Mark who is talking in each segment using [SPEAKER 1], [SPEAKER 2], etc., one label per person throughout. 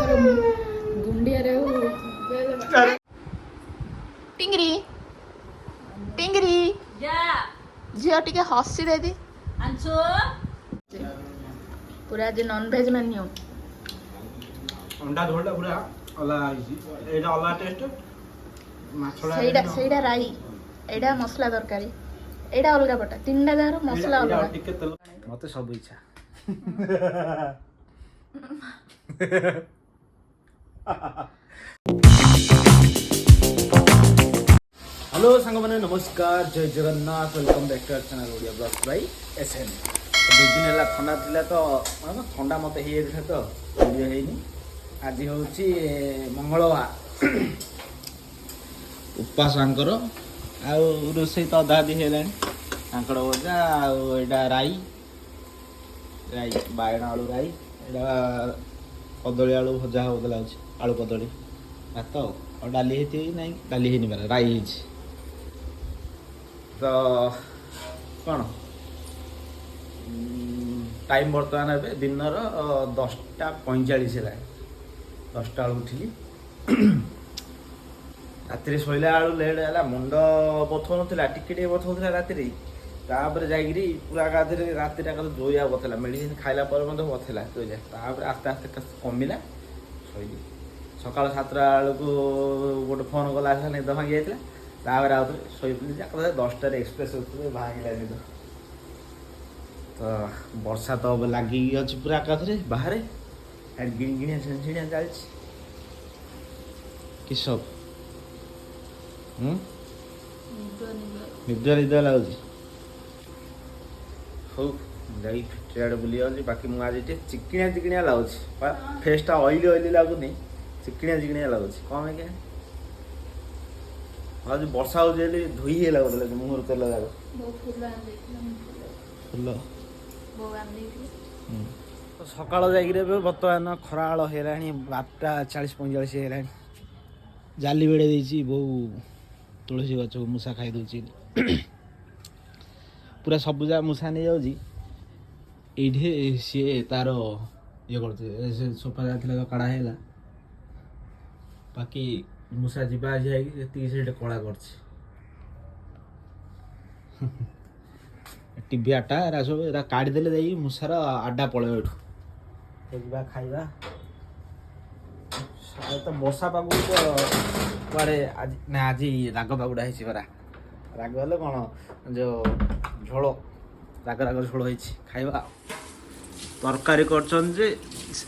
[SPEAKER 1] गुंडिया Tingri Tingri झील टे हसी दे पूरा आज नॉनवेज मेन्यू
[SPEAKER 2] अंडा झोलटा पूरा अलग एटा अलग टेस्ट
[SPEAKER 1] ସେଇଟା ରାଇ ଏଇଟା ମସଲା ତରକାରୀ ଏଇଟା ଅଲଗା ପଟା ତିନିଟା ଯାହାର ମସଲା ଅଲଗା
[SPEAKER 2] ଟିକେ ତେଲ ମତେ ସବୁ ଇଚ୍ଛା हेलो सांग मैंने नमस्कार जय Jagannath welcome back to our channel Odia blogs by SN दुई दिन है ठंडा थिला तो ठंडा मत हो तो वीडियो है आज हूँ मंगलवार उपास आउ रोसे तो अधा भी है कांकड़ भजा आईटा राई राई बायण आलू राई एटा कदली आलू भजा होगा आलू कदली भात और डाली है ना डाली है पारे राई है तो कौन टाइम बर्तमान ए दिन 10:45 है 10टा उठिली राति शोला आलू लेट है मुंड बथौ ना टिके बथौला राति जाकि पूरा गाधे राति जोया बथला मेडिसिन खाइला बथला जोया आस्ते आस्ते कमिला शोली सका 7टा बेलू गोटे फोन कला निद भांगी जाता तापर आउ शोपी 10टार एक्सप्रेस भांगला निद तो वर्षा तो लगी अच्छी पूरा आकाश बाहर गिणगिणिया झिणझिणिया चली कि सब निद निद लगुच हौ जाइए बुली जाऊँगी बाकी मुझे चिकिणिया चिकिणिया लगुच फेसटा ऑयली ऑयली लगुनि चिकिणिया चिकिणिया लगुच कौन क्या आज वर्षा हो धोई ही लगुला मुहर तेल जाक फुल सकाल जाइए बर्तमान खराल है 12:40-45 है जाली बेड़े देती बो तुलसी गच को मूषा खाई दूची पूरा सबुजा मूषा नहीं जाऊँगी ये सी तार ये कर सोफा जाता काढ़ा है बाकी मूषा जीवा जी कला कर टीवी आटा एरा सब एरा काढ़ीदे जा मूषार आडा पड़े जा खाइबा तो वर्षा पाग कड़े आज ना आज राग पागुड़ा है परा राग हेल्ले कौन जो झोल राग राग झोल हो खाइबा तरकारी कर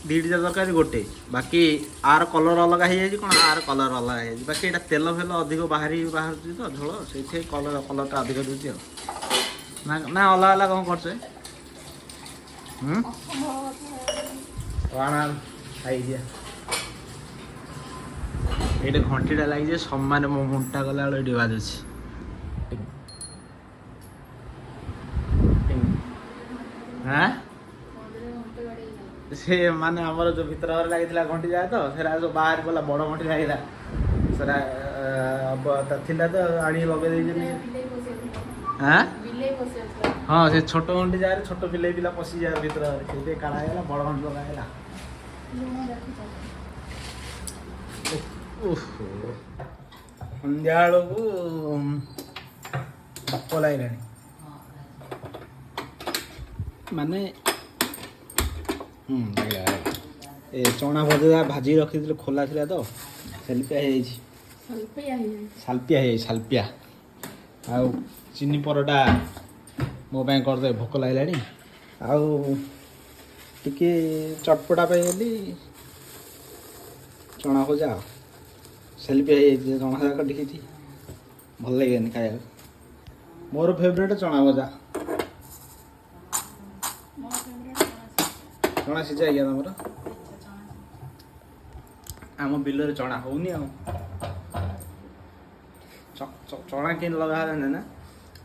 [SPEAKER 2] दीटा तरकारी गोटे बाकी आर कलर अलग हो कौन आर कलर अलग हो बाकी यहाँ तेल फेल अधिक बाहर तो झोल से कलर कलरटा अधिक दूसरी ना ना अलग अलग कौन कर खाई दिया ये घंटीटा लगी सम्मान मो मुंटा गला ये बाजुची हाँ से माने आमर जो भीतर लगी घंटी जाए तो सेरा जो बाहर गला बड़ घंटी लगे सेरा थिला तो आनी लगे हाँ हाँ से छोट घंटी जाए छोट पिले पिला पशि जाए भीतर से काढ़ा है बड़ घंटी लगा सन्ध्या बेलू भोक लगे माने ए चना भजा भाजी रखी खोला था तो सालपिया सालपिया आउ चीनी परटा मो करदे भोक लगे आउ टिके चटपटा गली चना भजा सेल्फी चना भजा टिके भल लगे खाया मोर फेवरेट चना भजा चना सीझा गया तुम आम बिल चना होनी चना के लगा ना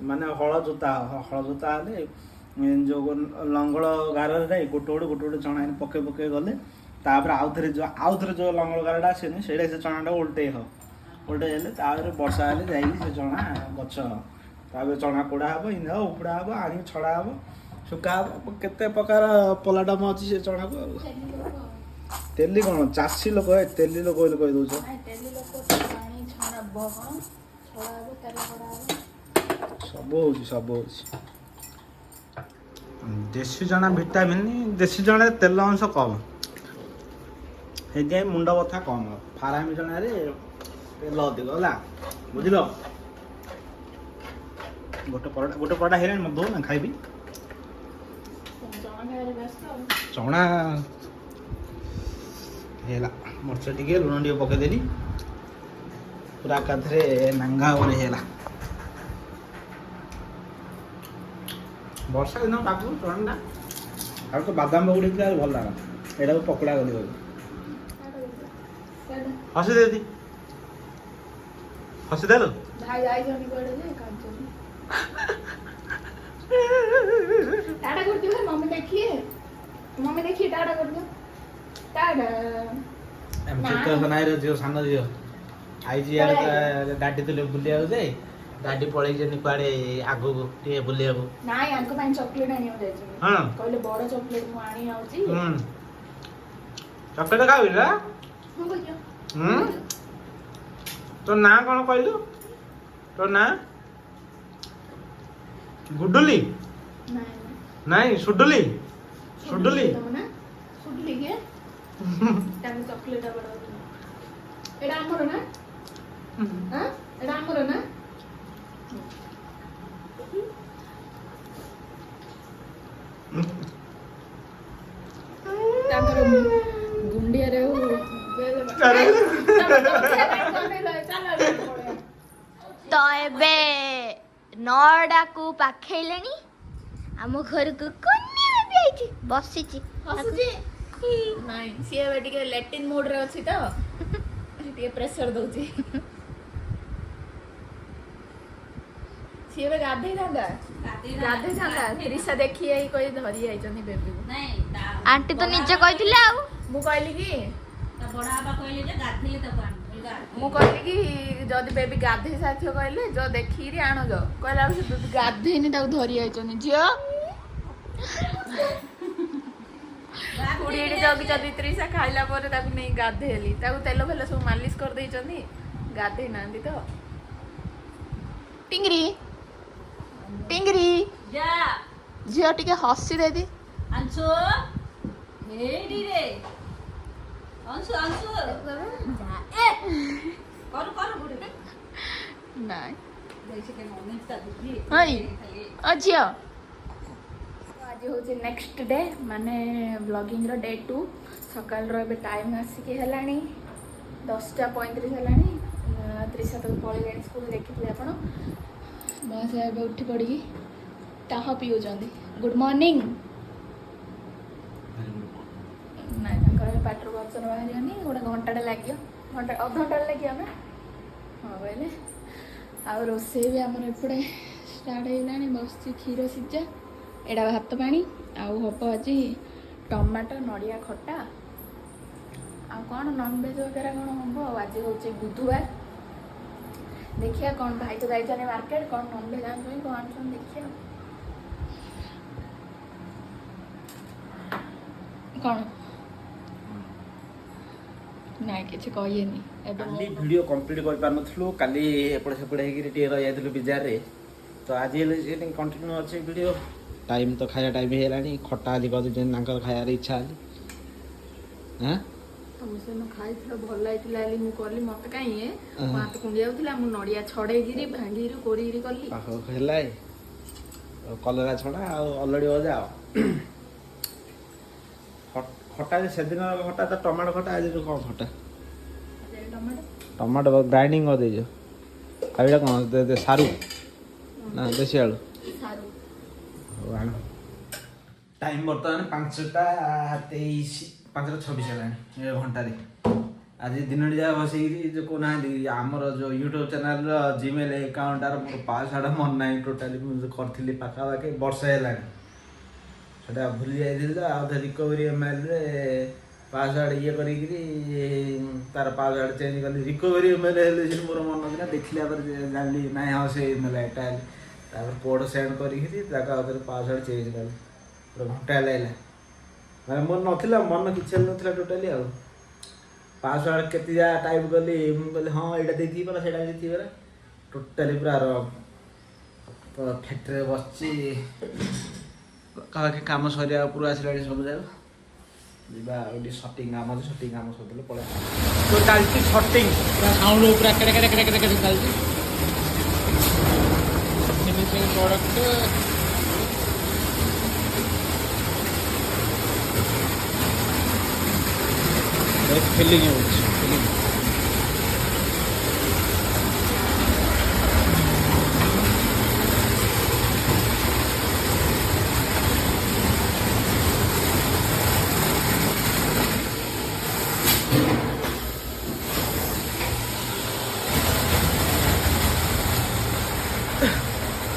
[SPEAKER 2] माने हल जोता हेल्ले जो लंगल गार गोटे गोटे गोटे चना पके पके गले तापर आउ थे जो लंगल गारटा आसे से चनाटा उल्टे उल्टे हेल्ले वर्षा हेल्ले जा चना गच चना पोड़ा हम इन उपड़ा हम आनी छड़ा हम शुका हम केते प्रकार पलाटम अच्छी से चना को
[SPEAKER 3] ତେଲି କ'ଣ ଚାଷୀ ଲୋକ ତେଲି ଲୋକ ବୋଲି କହିଦେଉଛ।
[SPEAKER 1] ନାଇଁ ତେଲି ଲୋକ ପାଣି ଛଣା କ'ଣ ଛଡ଼ା ହେବ ତେଲ କଡ଼ା ହେବ।
[SPEAKER 3] ସବୁ ହେଉଛି ଦେଶୀ ଚଣା ଭିଟାମିନ୍, ଦେଶୀ ଚଣାରେ ତେଲ ଅଂଶ କମ୍, ସେଇଥିପାଇଁ ମୁଣ୍ଡ ବଥା କମ୍। ଫାର୍ମ ଚଣାରେ ତେଲ ଅଧିକ ହେଲା, ବୁଝିଲ। ଗୋଟେ ପରଟା ହେଇଲାଣି ମୋତେ ଦେଉ ନା ଖାଇବି।
[SPEAKER 1] ଚଣା ଖାଇବାରେ ବ୍ୟସ୍ତ ଆଉ।
[SPEAKER 3] ଚଣା ହେଲା, ମରିଚ ଟିକେ ଲୁଣ ଟିକେ ପକେଇଦେଲି, ପୁରା ଏକାଥରେ ନାଙ୍ଗା ଉପରେ ହେଲା। ବର୍ଷା ଦିନ ପାଖକୁ ଚଣାଟା ଆଉ ତ ବାଦାମ ପକୁଡ଼ି ଥିଲା ଭଲ ଲାଗା। ଏଇଟାକୁ ପକୋଡ଼ା କରି ଦେବୁ। ହସି ଦେଲୁ।
[SPEAKER 1] ଭାଇ ଯାଇଛନ୍ତି କୁଆଡ଼େ ଯେ କାଞ୍ଚନି। टाटा करती हो मम्मी देखिए टाटा कर दो टाटा।
[SPEAKER 3] चित्र बनाए झील सान झील आई डाडी तुले बुलिया जाए डाडी पलैनी कुआडे आगु टे बुलिया
[SPEAKER 1] नाई आंको पाइन चॉकलेट आनी हो जाई
[SPEAKER 3] हां
[SPEAKER 1] कहले बड़ चॉकलेट मु आनी आउची
[SPEAKER 3] चॉकलेट खाबी ना
[SPEAKER 1] हम कहियो
[SPEAKER 3] तो ना कोन कहलु तो ना गुडुली नहीं सुडुली
[SPEAKER 1] सुडुली के ताने चॉकलेट बड़ एडा हमर ना हां एडा हमर ना ताकर गुंडिया रे
[SPEAKER 4] तो एबे नौडा को पाखेलेनी आम घर को कन्या भी आइची बसिची
[SPEAKER 1] हसुची नाही सी एबे टिके लैटिन मोड रे अछि तो टिके प्रेशर दउची सी एबे गाधे थांदा त्रिशा देखी आई कोई धरी आई जनी बेबी
[SPEAKER 4] नहीं आंटी तो निजे कहिथिले आ
[SPEAKER 1] मु कहली कि
[SPEAKER 5] तो बड़ा बा कहले जे गाधेले तो पान
[SPEAKER 1] मु कहली कि जदी बेबी गाधे साथियो कहले जो देखी रे आनो जो कहला से बेबी गाधे नि ताको धरी आई जनी जियो कुड़ीडी जगी जदी त्रिशा खाइला पर ताको नै गाधेली ताको तेलो भेलो सब मालिश कर देई जनी गाधे नांदी तो टिंगरी टिंगरी
[SPEAKER 5] जा
[SPEAKER 1] जियो टिके हसी दे दी
[SPEAKER 5] अंशु हेडी रे अंशु अंशु जा ए कर कर बुढे
[SPEAKER 1] नाइ
[SPEAKER 5] जैसे के मोमेंट ता दुखी
[SPEAKER 1] हाय अजियो आज होचे नेक्स्ट डे माने ब्लॉगिंग रो डे 2 सकाल रो बे टाइम आसी के हलानी 10:35 हलानी त्रिशा तो पळी स्कूल देखिले आपण बस एबे उठी पड़ी चाह पियो जंदी गुड मॉर्निंग नाइ ताकर पेट्रोल बक्सन बाहरियानी गोटे घंटाटे लगे घंटा अध घंटा लगे हमें हाँ बोले आ रोषे भी आमर एपटे स्टार्ट होगा बस क्षीर सीझा एटा भात पानी आउ हम आज टमाटो नड़िया खटा आ कौन नॉनवेज वगैरह कौन हम आज हूँ बुधवार देखिए कौन भाई तो जाइए मार्केट कौन नॉनवेज आन कौन आन देखिए कौन नाइ किछि कहिएनी एबे
[SPEAKER 2] काली वीडियो कंप्लीट कर पार नथलु काली एपड़े सेपड़े हेकि टिके रह जाइतलु बिजार रे तो आज हेले सेटिंग कंटिन्यू अछि वीडियो टाइम तो खाया टाइम हेलानी खट्टा आली कदु जेन नांकर खाया रे इच्छा आली हां
[SPEAKER 1] हम सेन खाइथिलो भल लाइथिला आली मु करली मते काई हाथ कुंडी आउथिला मु नड़िया छड़े गिरी भांगी रू कोरी गिरी करली
[SPEAKER 2] पाखो हेलाई कलरा छड़ा ऑलरेडी हो जाओ खटा जे सेदिन खटा तो टमाटो खटा आज कौन खटा
[SPEAKER 1] टमाटो
[SPEAKER 2] टमाटो ग्राइंडिंग कर देजो आइडा कौन दे सारू ना देसी आलू
[SPEAKER 1] सारू
[SPEAKER 2] आण टाइम बर्तमान 5:23 5:26 हेलानी ए घंटा रे आज दिन जा बसैरी जो कोना आमर जो यूट्यूब चैनल रो जीमेल अकाउंट आर मोर पासवर्ड मन नाही टोटली मु करथिली पाखा बाके वर्ष हेलानी सेटा भूली जाइथिल आ रिकवरी एमएल रे पासवर्ड ये करी तार पासवर्ड चेंज कली रिकवरी एमएल हेले जे मोर मन दिना देखलिया पर जानली नाही हां से एमएल एटा तापर कोड सेंड करी ताका अदर पासवर्ड चेंज कर पूरा घंटा लाइला ମାନେ ମୋର ନଥିଲା ମନ କିଛି ନଥିଲା ଟୋଟାଲି ଆଉ ପାସୱାର୍ଡ କେତେ ଯା ଟାଇପ୍ କଲି ମୁଁ କହିଲି ହଁ ଏଇଟା ଦେଇଥିବି ପରା ସେଇଟା ଦେଇଥିବି ପରା ଟୋଟାଲି ପୁରା ଫ୍ୟାକ୍ଟ୍ରିରେ ବସିଛି କାମ ସରିବା ଉପରୁ ଆସିଲାଣି ସବୁ ଯାକ ଯିବା ଆଉ ଟିକେ ସଟିଂ କାମ ଅଛି ସଟିଂ କାମ ସରିଦେଲେ ପଳେଇବା ତ ଚାଲିଛି ସଟିଂ
[SPEAKER 3] ପୁରା ସାଉଣ୍ଡ ପୁରା କେଡ଼େ କେଡ଼େ କେଡ଼େ କେଡ଼େ କେଡ଼େ ଚାଲିଛି ଫିନିସିଂ ପ୍ରଡକ୍ଟ ଫିଲିଂ ହେଉଛି ଫିଲିଂ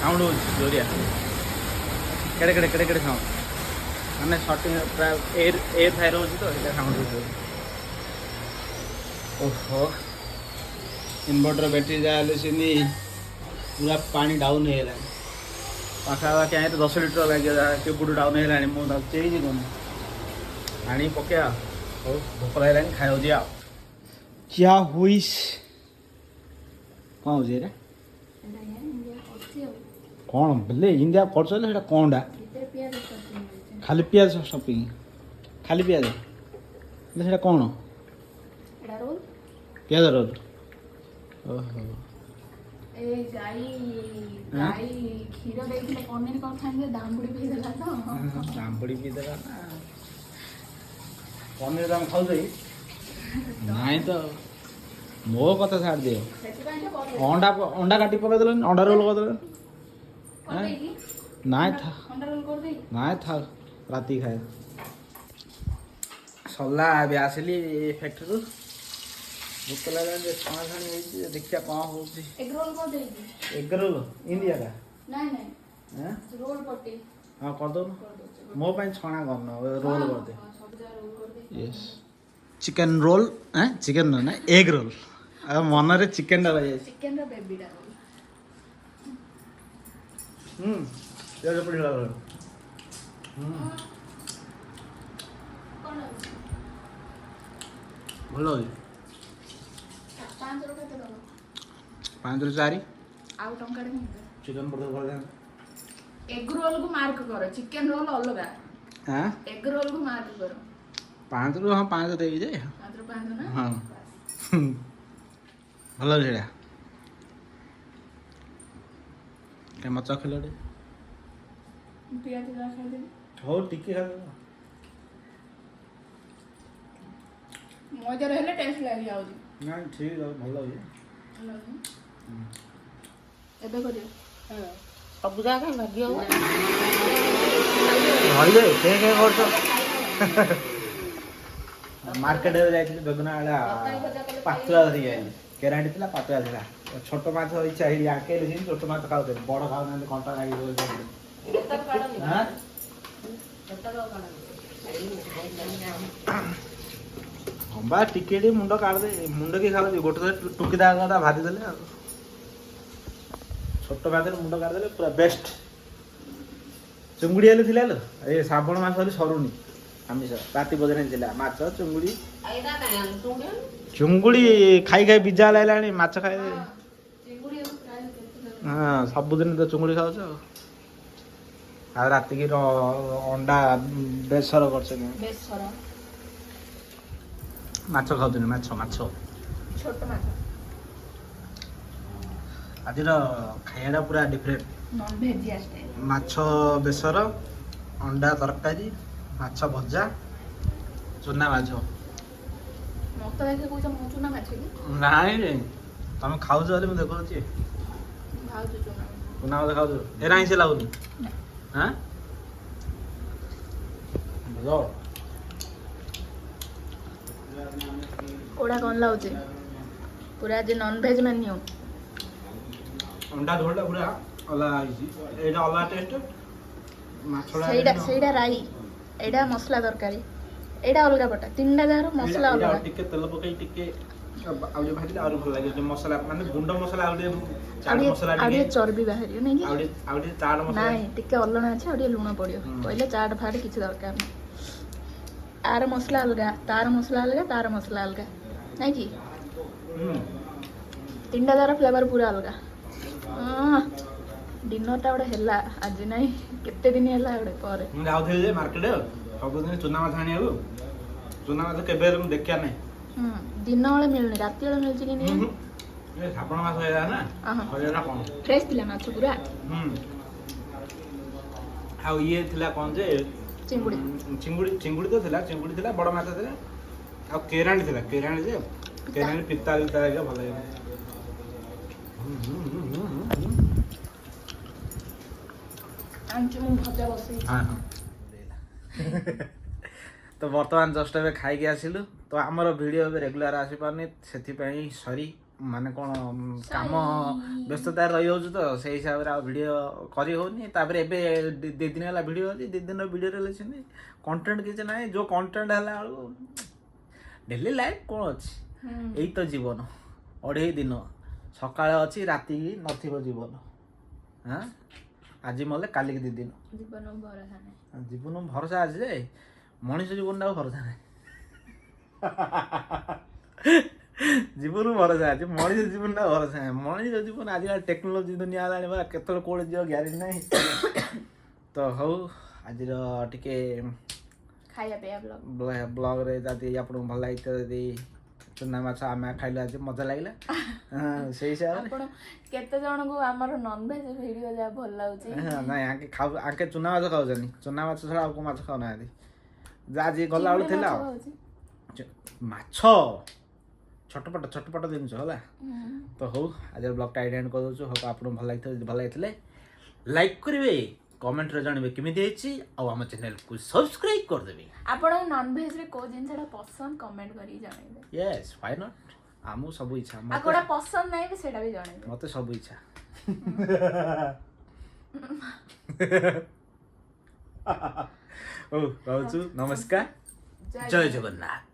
[SPEAKER 2] ସାଉଣ୍ଡ ହେଉଛି ଜୋରିଆ କେଡ଼େ କେଡ଼େ କେଡ଼େ କେଡ଼େ ସାଉଣ୍ଡ ମାନେ ସଟିଂ ପୁରା ଏୟାର ଫାୟାର ହେଉଛି ତ ସେଇଟା ସାଉଣ୍ଡ ହେଉଛି ଓହୋ
[SPEAKER 3] ଇନଭର୍ଟର ବ୍ୟାଟେରୀ ଯାହା ହେଲେ ସେମିତି ପୁରା ପାଣି ଡାଉନ୍ ହେଇଗଲାଣି
[SPEAKER 2] ପାଖାପାଖି ଆଣି ତ 10 ଲିଟର ଲାଗିବ କେବୁଠୁ ଡାଉନ୍ ହେଇଗଲାଣି ମୁଁ ତାକୁ ଚେଇଛି କ'ଣ ଆଣିକି ପକେଇବା ହଉ ଭୋକ ଲାଗିଲାଣି ଖାଇବାକୁ ଯିବା ଆଉ କିଆ ହୁଇସ୍ କ'ଣ ହେଉଛି ଏଇଟା
[SPEAKER 1] ଏଇଟା ଇଏ ଇଣ୍ଡିଆ କରୁଛି ଆଉ
[SPEAKER 2] କ'ଣ ବୋଲେ ଇନ୍ଦିଆ କରୁଛ ନା ସେଇଟା କ'ଣଟା
[SPEAKER 1] ଭିତରେ ପିଆଜ କରିଛି
[SPEAKER 2] ଖାଲି ପିଆଜ ସପିଂ ଖାଲି ପିଆଜ ହେଲେ ସେଇଟା କ'ଣ
[SPEAKER 1] ଏଇଟା ରୋଲ୍
[SPEAKER 2] ପିଆଜ ରୋଲ ଓହୋ
[SPEAKER 1] ଏଇ ଗାଈ କ୍ଷୀର ଦେଇଥିଲେ ପନିର କରିଥାନ୍ତି ଦାମ୍ବୁଡ଼ି ପିଇଦେଲା ତ
[SPEAKER 2] ଜାମ୍ବୁଡ଼ି ବି ଦେଲା ନା ପନିର ଦାମ ଖାଉଛ କି ନାଇଁ ତ ମୋ କଥା ଛାଡ଼ି ଦିଅ
[SPEAKER 1] ସେଥିପାଇଁ ତ
[SPEAKER 2] ଅଣ୍ଡା କାଟି ପକେଇ ଦେଲେନି ଅଣ୍ଡା ରୋଲ କରିଦେଲେନି
[SPEAKER 1] କରିଦେଇକି
[SPEAKER 2] ନାଇଁ ଥା
[SPEAKER 1] ଅଣ୍ଡା ରୋଲ୍ କରିଦେଇକି
[SPEAKER 2] ନାଇଁ ଥାଉ ରାତି ଖାଏ ସରିଲା ଏବେ ଆସିଲି ଫ୍ୟାକ୍ଟ୍ରିରୁ ଭୋକ ଲାଗିଲାଣି ଯେ ଛଣାଛଣି ହେଇଛି ଦେଖିବା କ'ଣ ହେଉଛି
[SPEAKER 1] ଏଗ ରୋଲ୍ କରିଦେଇକି
[SPEAKER 2] ଏଗ ରୋଲ ଇଣ୍ଡିଆଟା
[SPEAKER 1] ନାଇଁ ନାଇଁ
[SPEAKER 2] ହଁ
[SPEAKER 1] ରୋଲ୍ ପଟି
[SPEAKER 2] କରିଦେଉନ
[SPEAKER 1] କରିଦେଉଛି
[SPEAKER 2] ମୋ ପାଇଁ ଛଣା କରିନ ରୋଲ କରିଦେ
[SPEAKER 1] ସବୁ ଜାଗା ରୋଲ୍ କରିଦେଇକି
[SPEAKER 2] ୟେସ୍ ଚିକେନ୍ ରୋଲ୍ ଚିକେନ୍ ନା ଏଗ୍ ରୋଲ୍ ଆଉ ମନରେ ଚିକେନ୍ଟା ରହିଯାଇଛି
[SPEAKER 1] ଚିକେନ୍ର ବେବିଟା ରୋଲ୍
[SPEAKER 2] ପିଆଜ ପଡ଼ିଗଲା ରୋଲ୍
[SPEAKER 1] କ'ଣ
[SPEAKER 2] ଭଲ ଅଛି
[SPEAKER 1] 5 କେତେ ଦେବ
[SPEAKER 2] 5ରୁ 4
[SPEAKER 1] ଆଉ ଟଙ୍କାଟେ ମୁଁ
[SPEAKER 2] ଚିକେନ୍ ପଡ଼ିଦେବ ଭଲ
[SPEAKER 1] ଏଗ ରୋଲ୍କୁ ମାର୍କ କର ଚିକେନ୍ ରୋଲ୍ ଅଲଗା
[SPEAKER 2] ହାଁ
[SPEAKER 1] ଏଗ ରୋଲ୍କୁ ମାର୍କ କର
[SPEAKER 2] 5ରୁ ହଁ 5 ଦେବି ଯେ
[SPEAKER 1] 5ରୁ 5 ନା
[SPEAKER 2] ହଁ ଭଲ ଅଛି ସେଇଟା କାଇଁ ମଚା ଖେଳ ଟିକେ
[SPEAKER 1] ପିଆଜ ଯାହା ଖାଇଦେବି
[SPEAKER 2] ହଉ ଟିକେ ଖାଇଦେବ
[SPEAKER 1] ମଇଦାରେ ହେଲେ ଟେଷ୍ଟ ଲାଗିଯାଉଛି
[SPEAKER 2] ନାଇଁ ଠିକ୍ ଅଛି ଭଲ ଅଛି
[SPEAKER 1] ଏବେ କରିବ
[SPEAKER 5] ସବୁ ଜାଗା ଲାଗି ହବ
[SPEAKER 2] ହଇରେ କେ କରୁଛ ମାର୍କେଟରେ ଯାଇଥିଲି ବେଗୁନା ଆଳା ପାତୁଆ ଧରିକି ଆଇଲି କେରାଣ୍ଡି ଥିଲା ପାତୁଆ ଥିଲା ଛୋଟ ମାଛ ଇଚ୍ଛା ହେଇଛି ଆଙ୍କେଇଲେ ଯେମିତି ଛୋଟ ମାଛ ଖାଉଛନ୍ତି ବଡ଼ ଖାଉନାହାନ୍ତି କଣ୍ଟା ଲାଗି ହଁ ବା ଟିକେ ଟିକେ ମୁଣ୍ଡ କାଢିଦେ ମୁଣ୍ଡ କିଏ ଖାଉଛି ଗୋଟେ ଥର ଟୁକି ଦା କଥା ଭାଜି ଦେଲେ ଆଉ ଛୋଟ ମାଛରେ ମୁଣ୍ଡ କାଢିଦେଲେ ପୁରା ବେଷ୍ଟ ଚୁଙ୍ଗୁଡ଼ି ହେଲେ ଥିଲା ଲୋ ଏ ଶ୍ରାବଣ ମାସ ହେଲେ ସରୁନି ଆମିଷ ରାତି ଭୋଜନ ଥିଲା ମାଛ ଚୁଙ୍ଗୁଡ଼ି ଚୁଙ୍ଗୁଡ଼ି ଖାଇ ଖାଇ ବିଜା ଲାଗିଲାଣି ମାଛ ଖାଇ ହଁ ସବୁଦିନ ତ ଚୁଙ୍ଗୁଡ଼ି ଖାଉଛ ଆଉ ରାତିକି ଅଣ୍ଡା ବେସର କରୁଛନ୍ତି
[SPEAKER 1] ବେସର
[SPEAKER 2] ମାଛ ଖାଉଛନ୍ତି ମାଛ ମାଛ
[SPEAKER 1] ଛୋଟ ମାଛ
[SPEAKER 2] ଆଜିର ଖାଇବାଟା ପୁରା ଡିଫରେଣ୍ଟ
[SPEAKER 1] ନନଭେଜିଆ ଷ୍ଟାଇଲ
[SPEAKER 2] ମାଛ ବେସର ଅଣ୍ଡା ତରକାରୀ ମାଛ ଭଜା ଚୁନା ମାଛ
[SPEAKER 1] ମତେ ଦେଖି କହୁଛ ମୁଁ ଚୁନା ମାଛ କି
[SPEAKER 2] ନାଇଁ ତମେ ଖାଉଛ ବୋଲି ମୁଁ ଦେଖୁଛି
[SPEAKER 1] ଖାଉଛୁ ଚୁନା
[SPEAKER 2] ଚୁନା ମାଛ ଖାଉଛ ଏରା ହିଁ ସେ ଲାଗୁନି ହଁ ଭଲ
[SPEAKER 1] କୋଡ଼ା କ'ଣ ଲାଗୁଛି ପୁରା ଆଜି ନନଭେଜ ମେନ୍ୟୁ
[SPEAKER 2] ଅଣ୍ଡା ଝୋଳଟା ପୁରା ଅଲଗା ହେଇଛି ଏଇଟା ଅଲଗା ଟେଷ୍ଟ ମାଛଟା
[SPEAKER 1] ସେଇଟା ରାଇ ଏଇଟା ମସଲା ତରକାରୀ ଏଇଟା ଅଲଗା ପଟା ତିନିଟା ଯାହାର ମସଲା
[SPEAKER 2] ଏଇଟା
[SPEAKER 1] ଅଲଗା
[SPEAKER 2] ଟିକେ ତେଲ ପକେଇ ଟିକେ ଆଉ ଟିକେ ଭାଜିଲେ ଆହୁରି ଭଲ ଲାଗିବ ମସଲା ମାନେ ଗୁଣ୍ଡ ମସଲା ଆଉ ଟିକେ ଚାଟ ମସଲା
[SPEAKER 1] ଆଉ
[SPEAKER 2] ଟିକେ
[SPEAKER 1] ଟିକେ ଚର୍ବି ବାହାରିବ ନାଇଁ କି
[SPEAKER 2] ଆଉ ଟିକେ ଚାଟ ମସଲା
[SPEAKER 1] ନାଇଁ ଟିକେ ଅଲଣା ଅଛି ଆଉ ଟିକେ ଲୁଣ ପଡ଼ିବ କହିଲେ ଚାଟ ଫାଟ କିଛି ଦରକାର ନାହିଁ ଆର ମସଲା ଅଲଗା, ତାର ମସଲା ଅଲଗା, ତାର ମସଲା ଅଲଗା, ନାଇଁ କି? ତିନିଟା ତାର ଫ୍ଲେଭର ପୁରା ଅଲଗା। ଡିନରଟା ଗୋଟେ ହେଲା ଆଜି, ନାଇଁ କେତେ ଦିନ ହେଲା ଗୋଟେ ପରେ।
[SPEAKER 3] ମୁଁ ଯାଉଥିଲି ଯେ ମାର୍କେଟ ସବୁଦିନ ଚୁନା ମାଛ ଆଣିବାକୁ। ଚୁନା ମାଛ କେବେ ହେଲେ ମୁଁ ଦେଖିବା ନାହିଁ।
[SPEAKER 1] ଦିନ ବେଳେ ମିଳୁନି, ରାତି ବେଳେ ମିଳୁଛି କି ନାହିଁ?
[SPEAKER 3] ଶ୍ରାବଣ ମାସ ହେଇଗଲା ନା, ହଇଗଲା କଣ?
[SPEAKER 1] ଫ୍ରେଶ ଥିଲା ମାଛ ପୁରା।
[SPEAKER 3] ଆଉ ଇଏ ଥିଲା କଣ ଯେ
[SPEAKER 1] ଚିଙ୍ଗୁଡ଼ି।
[SPEAKER 3] ଚିଙ୍ଗୁଡ଼ି ତ ଥିଲା, ଚିଙ୍ଗୁଡ଼ି ଥିଲା, ବଡ଼ ମାଛ ଥିଲା। ଆଉ କେରାଣ୍ଡି ଥିଲା, କେରାଣ୍ଡି ଯେ କେରାଣ୍ଡି ପିତା ପିତା ଲାଗିବ, ଭଲ ଲାଗିବ।
[SPEAKER 1] ଆଣିଛୁ ମୁଁ ଭଜା ବସେଇଛି।
[SPEAKER 2] ତ ବର୍ତ୍ତମାନ ଜଷ୍ଟ ଏବେ ଖାଇକି ଆସିଲୁ। ତ ଆମର ଭିଡ଼ିଓ ଏବେ ରେଗୁଲାର ଆସିପାରୁନି, ସେଥିପାଇଁ ସରି, ମାନେ କ'ଣ କାମ ବ୍ୟସ୍ତତାରେ ରହିଯାଉଛି ତ ସେଇ ହିସାବରେ ଆଉ ଭିଡ଼ିଓ କରି ହେଉନି। ତାପରେ ଏବେ 2 ଦିନ ହେଲା ଭିଡ଼ିଓ ଅଛି, 2 ଦିନର ଭିଡ଼ିଓ ରିଲିଜ୍ ହେଇନି, କଣ୍ଟେଣ୍ଟ କିଛି ନାହିଁ। ଯେଉଁ କଣ୍ଟେଣ୍ଟ ହେଲା ବେଳକୁ ଡେଲି ଲାଇଫ୍ କ'ଣ ଅଛି, ଏଇ ତ ଜୀବନ, 2.5 ଦିନ, ସକାଳେ ଅଛି ରାତି ନଥିବ ଜୀବନ। ଆଜି ମଲେ କାଲିକି 2 ଦିନ,
[SPEAKER 1] ଜୀବନ ଭରସା ନାହିଁ।
[SPEAKER 2] ଜୀବନ ଭରସା ଅଛି ଯେ ମଣିଷ ଜୀବନଟା ଆଉ ଭରସା ନାହିଁ। ଜୀବନ ଭରସା ଅଛି, ମଣିଷ ଜୀବନଟା ଭରସା ନାହିଁ। ମଣିଷ ଜୀବନ ଆଜିକାଲି ଟେକ୍ନୋଲୋଜି ଦୁନିଆ ହେଲାଣି, ବା କେତେବେଳେ କୋଉଠି ଯିବ ଗ୍ୟାରେଣ୍ଟି ନାହିଁ। ତ ହଉ, ଆଜିର ଟିକେ
[SPEAKER 1] ଖାଇବା ପିଇବା
[SPEAKER 2] ବ୍ଲଗ୍ରେ ଯଦି ଆପଣଙ୍କୁ ଭଲ ଲାଗିଥିବ, ଯଦି ଚୁନା ମାଛ ଆମେ ଖାଇଲୁ ଆଜି, ମଜା ଲାଗିଲା। ସେଇ ହିସାବରେ
[SPEAKER 1] ଆପଣ କେତେ ଜଣଙ୍କୁ ଆମର ନନଭେଜ ଭିଡ଼ିଓ ଯାହା ଭଲ ଲାଗୁଛି?
[SPEAKER 2] ନାଇଁ ଆଙ୍କେ ଚୁନା ମାଛ ଖାଉଛନ୍ତି, ଚୁନା ମାଛ ଛଡ଼ା ଆଉ କୋଉ ମାଛ ଖାଉନାହାନ୍ତି। ଯାହା ଆଜି ଗଲାବେଳୁ ଥିଲା ଆଉ ମାଛ ଛୋଟପଟ ଜିନିଷ ହେଲା। ତ ହଉ, ଆଜିର ବ୍ଲଗ୍ଟା ଏଇଠି ଏଣ୍ଡ କରିଦେଉଛୁ। ହଉ, ଆପଣଙ୍କୁ ଭଲ ଲାଗିଥିବ, ଯଦି ଭଲ ଲାଗିଥିଲେ ଲାଇକ୍ କରିବେ, କମେଣ୍ଟରେ ଜଣାଇବେ କେମିତି ହେଇଛି, ଆଉ ଆମ ଚ୍ୟାନେଲକୁ ସବସ୍କ୍ରାଇବ୍ କରିଦେବେ।
[SPEAKER 1] ଆପଣଙ୍କୁ ନନଭେଜରେ କୋଉ ଜିନିଷଟା ପସନ୍ଦ କମେଣ୍ଟ କରିକି ଜଣାଇବେ।
[SPEAKER 2] ୟେସ୍, ହ୍ୱାଇ ନଟ୍, ଆମକୁ ସବୁ ଇଚ୍ଛା।
[SPEAKER 1] ଆଉ କୋଉଟା ପସନ୍ଦ ନାହିଁ ବି ସେଇଟା ବି ଜଣାଇବେ।
[SPEAKER 2] ମତେ ସବୁ ଇଚ୍ଛା। ହଉ, ରହୁଛୁ, ନମସ୍କାର, ଜୟ ଜଗନ୍ନାଥ।